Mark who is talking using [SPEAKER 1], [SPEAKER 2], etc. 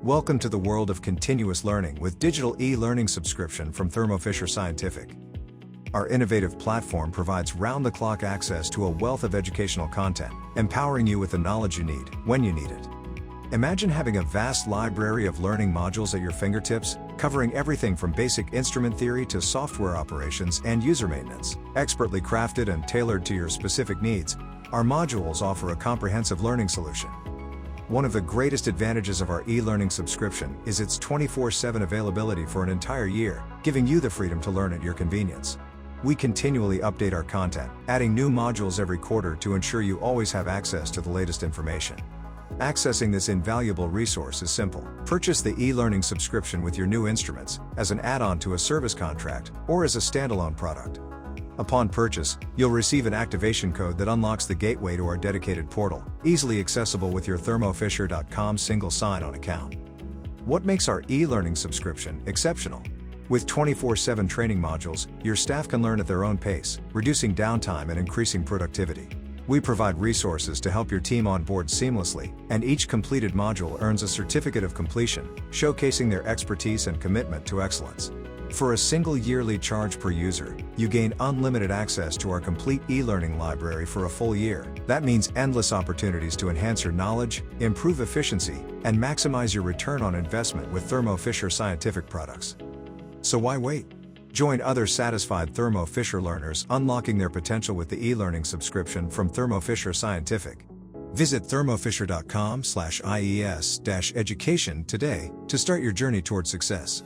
[SPEAKER 1] Welcome to the world of continuous learning with digital e-learning subscription from Thermo Fisher Scientific. Our innovative platform provides round-the-clock access to a wealth of educational content, empowering you with the knowledge you need, when you need it. Imagine having a vast library of learning modules at your fingertips, covering everything from basic instrument theory to software operations and user maintenance. Expertly crafted and tailored to your specific needs, our modules offer a comprehensive learning solution. One of the greatest advantages of our e-learning subscription is its 24/7 availability for an entire year, giving you the freedom to learn at your convenience. We continually update our content, adding new modules every quarter to ensure you always have access to the latest information. Accessing this invaluable resource is simple. Purchase the e-learning subscription with your new instruments, as an add-on to a service contract, or as a standalone product. Upon purchase, you'll receive an activation code that unlocks the gateway to our dedicated portal, easily accessible with your thermofisher.com single sign-on account. What makes our e-learning subscription exceptional? With 24/7 training modules, your staff can learn at their own pace, reducing downtime and increasing productivity. We provide resources to help your team onboard seamlessly, and each completed module earns a certificate of completion, showcasing their expertise and commitment to excellence. For a single yearly charge per user, you gain unlimited access to our complete e-learning library for a full year. That means endless opportunities to enhance your knowledge, improve efficiency, and maximize your return on investment with Thermo Fisher Scientific products. So why wait? Join other satisfied Thermo Fisher learners unlocking their potential with the e-learning subscription from Thermo Fisher Scientific. Visit thermofisher.com/ies-education today to start your journey toward success.